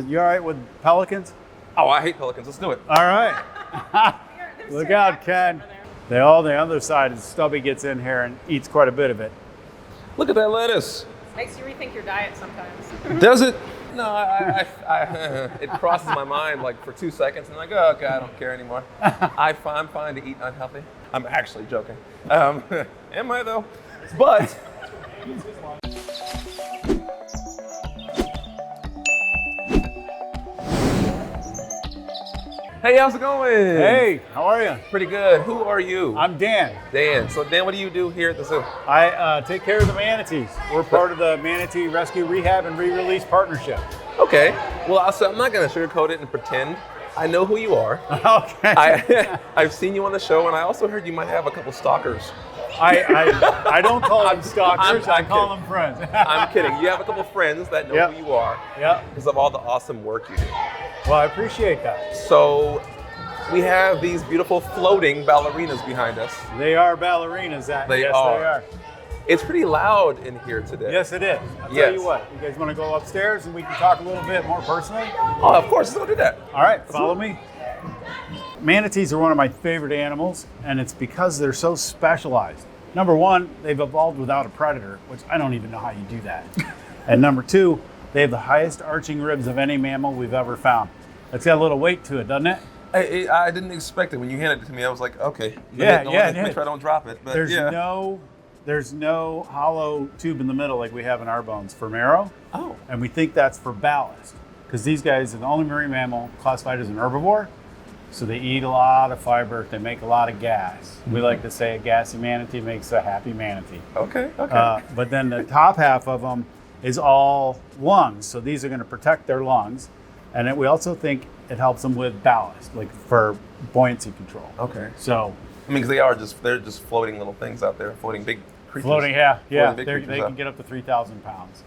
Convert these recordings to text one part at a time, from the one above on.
You all right with pelicans? Oh, I hate pelicans. Let's do it. All right. Look out, Ken. The other side is Stubby gets in here and eats quite a bit of it. Look at that lettuce. Makes you rethink your diet sometimes. Does it? No, it crosses my mind like for 2 seconds and I'm like, oh, okay, I don't care anymore. I'm fine to eat unhealthy. I'm actually joking. Am I though? But. Hey, how's it going? Hey, how are you? Pretty good. Who are you? I'm Dan. Dan. So Dan, what do you do here at the zoo? I take care of the manatees. We're part of the Manatee Rescue Rehab and Re-Release Partnership. Okay. Well, I'm not going to sugarcoat it and pretend. I know who you are. Okay. I've seen you on the show, and I also heard you might have a couple stalkers. I don't call them stalkers. I call them friends. I'm kidding. You have a couple friends that know who you are. Yep. Because of all the awesome work you do. Well, I appreciate that. So we have these beautiful floating ballerinas behind us. They are ballerinas. Yes, they are. It's pretty loud in here today. Yes, it is. I'll tell you what. You guys want to go upstairs and we can talk a little bit more personally? Oh, of course. Let's go do that. All right. Follow me. Manatees are one of my favorite animals, and it's because they're so specialized. Number one, they've evolved without a predator, which I don't even know how you do that. And number two, they have the highest arching ribs of any mammal we've ever found. It's got a little weight to it, doesn't it? I didn't expect it. When you handed it to me, I was like, okay. Make sure I don't drop it. But there's no hollow tube in the middle like we have in our bones for marrow. Oh. And we think that's for ballast, because these guys are the only marine mammal classified as an herbivore. So they eat a lot of fiber. They make a lot of gas. We like to say a gassy manatee makes a happy manatee. Okay. But then the top half of them is all lungs. So these are going to protect their lungs. And we also think it helps them with ballast, like for buoyancy control. Okay. So, I mean, because they're just floating little things out there, floating big creatures. Floating, yeah. Floating They can get up to 3,000 pounds.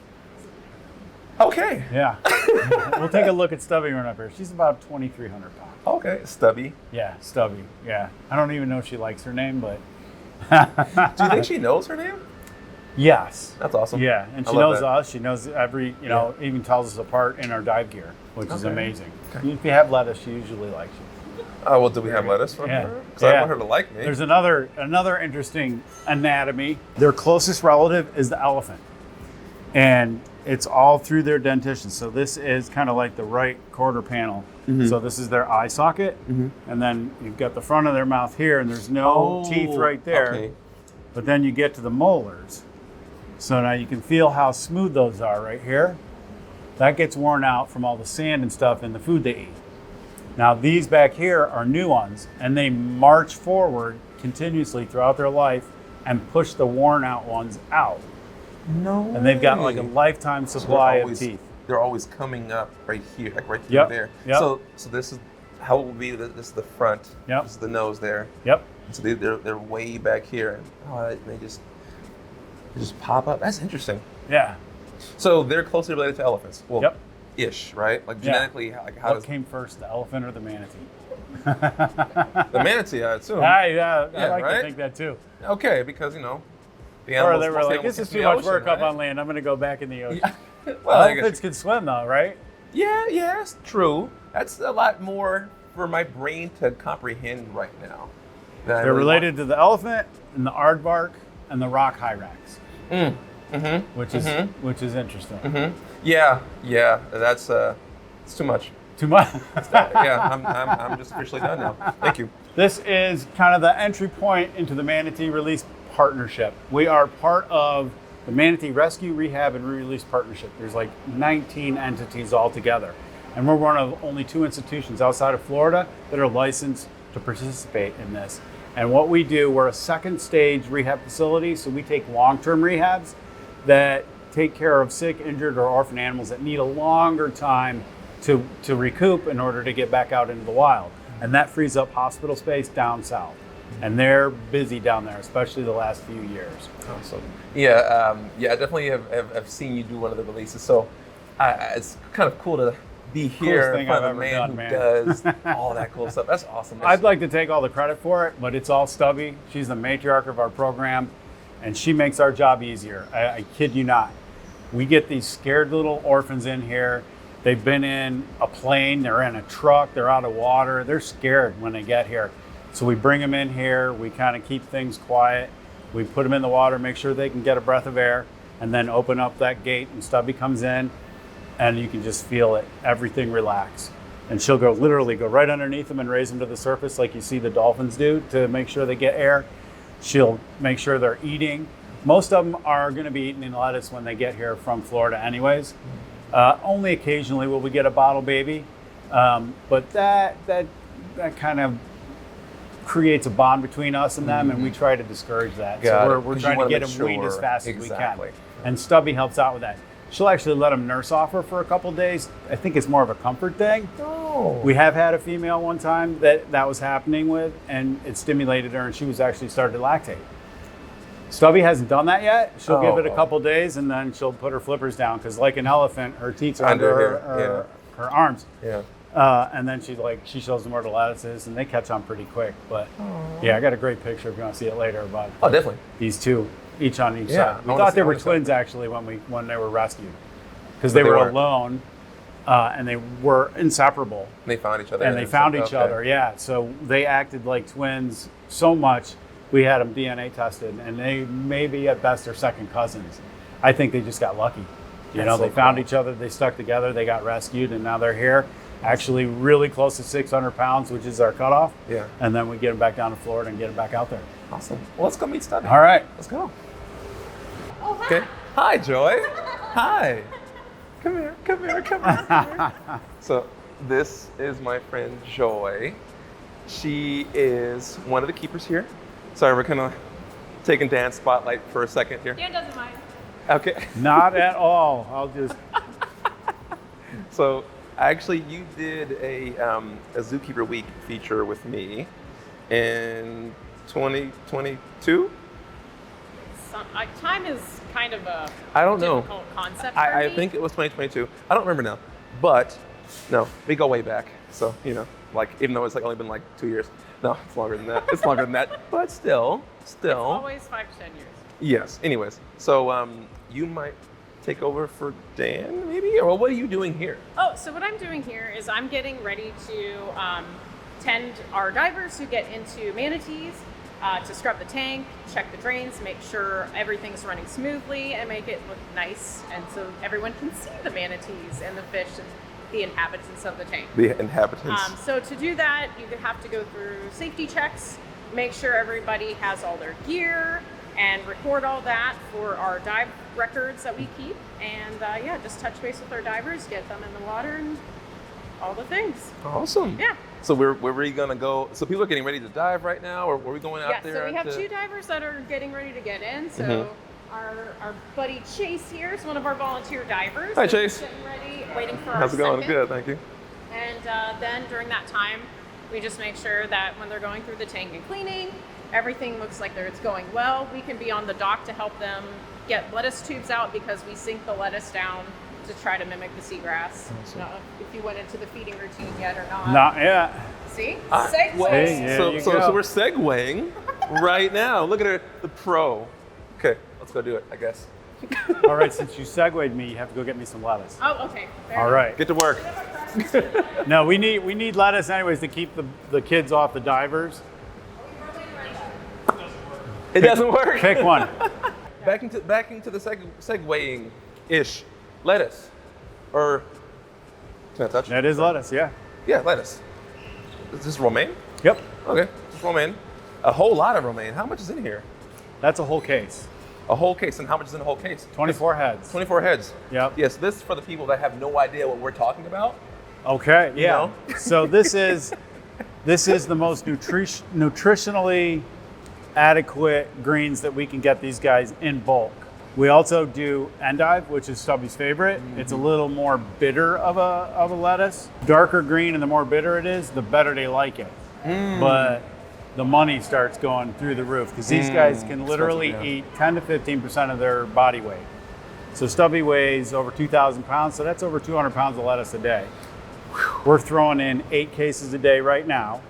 Okay. Yeah. We'll take a look at Stubby right up here. She's about 2,300 pounds. Okay. Stubby. Yeah, Stubby. Yeah. I don't even know if she likes her name, but. Do you think she knows her name? Yes. That's awesome. Yeah, and she knows us. She knows every, even tells us apart in our dive gear, which is amazing. Okay. If you have lettuce, she usually likes you. Oh, well, do we have lettuce from her? Because I want her to like me. There's another interesting anatomy. Their closest relative is the elephant. And it's all through their dentition. So this is kind of like the right quarter panel. Mm-hmm. So this is their eye socket. Mm-hmm. And then you've got the front of their mouth here, and there's no teeth right there. Okay. But then you get to the molars. So now you can feel how smooth those are right here. That gets worn out from all the sand and stuff in the food they eat. Now these back here are new ones, and they march forward continuously throughout their life and push the worn out ones out. No. And they've got like a lifetime supply of teeth. They're always coming up right here, like right through there. Yep. So this is how it will be. This is the front. Yep. This is the nose there. Yep. So they're way back here. They just pop up. That's interesting. Yeah. So they're closely related to elephants. Well, yep. Ish, right? Like genetically, what came first, the elephant or the manatee? The manatee, I assume. I like to think that too. Okay, because the animals. Or they were like, this is too much work up on land. I'm going to go back in the ocean. Yeah. Well, elephants can swim though, right? Yeah, it's true. That's a lot more for my brain to comprehend right now. They're related to the elephant and the aardvark and the rock hyrax, which is interesting. Mm-hmm. Yeah, that's it's too much. Too much. I'm just officially done now. Thank you. This is kind of the entry point into the Manatee Release Partnership. We are part of the Manatee Rescue, Rehab, and Re-Release Partnership. There's like 19 entities altogether, and we're one of only 2 institutions outside of Florida that are licensed to participate in this. And what we do, we're a second stage rehab facility, so we take long-term rehabs that take care of sick, injured, or orphan animals that need a longer time to recoup in order to get back out into the wild. And that frees up hospital space down south. And they're busy down there, especially the last few years. Awesome. Yeah, I definitely have seen you do one of the releases. So it's kind of cool to be here in front of a man who does all that cool stuff. That's awesome. I'd like to take all the credit for it, but it's all Stubby. She's the matriarch of our program, and she makes our job easier. I kid you not. We get these scared little orphans in here, They've been in a plane, they're in a truck, they're out of water. They're scared when they get here. So we bring them in here, we kind of keep things quiet. We put them in the water, make sure they can get a breath of air, and then open up that gate and Stubby comes in and you can just feel it, everything relax. And she'll literally go right underneath them and raise them to the surface like you see the dolphins do to make sure they get air. She'll make sure they're eating. Most of them are going to be eating lettuce when they get here from Florida anyways. Only occasionally will we get a bottle baby, but that kind of creates a bond between us and them, and we try to discourage that. So we're trying to get them weaned as fast as we can. And Stubby helps out with that. She'll actually let him nurse off her for a couple days. I think it's more of a comfort thing. Oh. We have had a female one time that was happening with, and it stimulated her, and she was actually started to lactate. Stubby hasn't done that yet. She'll give it a couple days, and then she'll put her flippers down, because like an elephant, her teats are under her arms. Yeah. And then she shows them where the lettuce is, and they catch on pretty quick. But yeah, I got a great picture if you want to see it later about definitely these two, each on each Yeah, side. We thought they were twins actually when they were rescued, because they were alone and they were inseparable. They found each other. And they found each other, yeah. So they acted like twins so much. We had them DNA tested, and they maybe at best are second cousins. I think they just got lucky. You know, they found each other, they stuck together, they got rescued, and now they're here. Actually, really close to 600 pounds, which is our cutoff. Yeah. And then we get them back down to Florida and get them back out there. Awesome. Well, let's go meet Stubby. All right. Let's go. Oh, hi. Okay. Hi, Joy. Hi. Come here, come here, come here, come here. So this is my friend Joy. She is one of the keepers here. Sorry, we're kind of taking Dan's spotlight for a second here. Dan doesn't mind. Okay. Not at all. I'll just. So actually, you did a Zookeeper Week feature with me in 2022. Time is kind of a difficult concept for I me. think it was 2022. I don't remember now, but no, we go way back. So like even though it's only been like 2 years. No, it's longer than that. It's longer than that, but still. It's always 5 to 10 years. Yes. Anyways, so you might take over for Dan, maybe, or what are you doing here? Oh, so what I'm doing here is I'm getting ready to tend our divers who get into manatees, to scrub the tank, check the drains, make sure everything's running smoothly, and make it look nice, and so everyone can see the manatees and the fish and the inhabitants of the tank. The inhabitants. So to do that, you have to go through safety checks, make sure everybody has all their gear, and record all that for our dive records that we keep. And just touch base with our divers, get them in the water, and all the things. Awesome. Yeah. So where are we gonna go? So people are getting ready to dive right now, or were we going out there? Yeah, so we have 2 divers that are getting ready to get in. So our buddy Chase here is one of our volunteer divers. Hi, Chase. Getting ready, waiting for How's our it going? second. Good, thank you. And then during that time, we just make sure that when they're going through the tank and cleaning, everything looks like it's going well. We can be on the dock to help them get lettuce tubes out, because we sink the lettuce down to try to mimic the seagrass. I don't know if you went into the feeding routine yet or not. Not yet. See? Hey, Segue. So we're segueing right now. Look at her, the pro. Okay, let's go do it, I guess. All right, since you segued me, you have to go get me some lettuce. Oh, okay. All right. Get to work. No, we need lettuce anyways to keep the kids off the divers. It doesn't work. Pick one. Back into the segueing-ish. Lettuce. Or, can I touch it? That is lettuce, yeah. Yeah, lettuce. Is this romaine? Yep. Okay, just romaine. A whole lot of romaine. How much is in here? That's a whole case. A whole case. And how much is in a whole case? 24 heads. 24 heads. Yep. Yes, this is for the people that have no idea what we're talking about. Okay, yeah. know? So this is the most nutritionally adequate greens that we can get these guys in bulk. We also do endive, which is Stubby's favorite. It's a little more bitter of a lettuce. Darker green, and the more bitter it is, the better they like it. But the money starts going through the roof, because these guys can literally eat 10 to 15% of their body weight. So Stubby weighs over 2,000 pounds, so that's over 200 pounds of lettuce a day. We're throwing in 8 cases a day right now.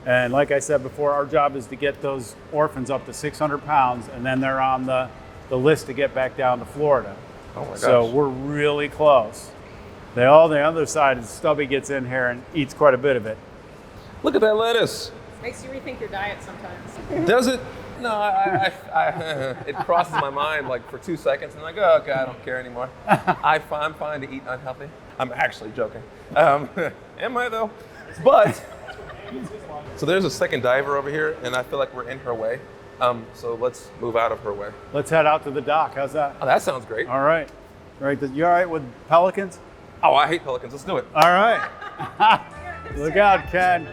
And like I said before, our job is to get those orphans up to 600 pounds, and then they're on the list to get back down to Florida. Oh my gosh. So we're really close. On the other side, Stubby gets in here and eats quite a bit of it. Look at that lettuce. Makes you rethink your diet sometimes. Does it? No, it crosses my mind like for 2 seconds, and I'm like, oh, okay, I don't care anymore. I'm fine to eat unhealthy. I'm actually joking. Am I though? But, so there's a second diver over here, and I feel like we're in her way. So let's move out of her way. Let's head out to the dock. How's that? Oh, that sounds great. All right. You all right with pelicans? Oh, I hate pelicans. Let's do it. All right. Look out, Ken.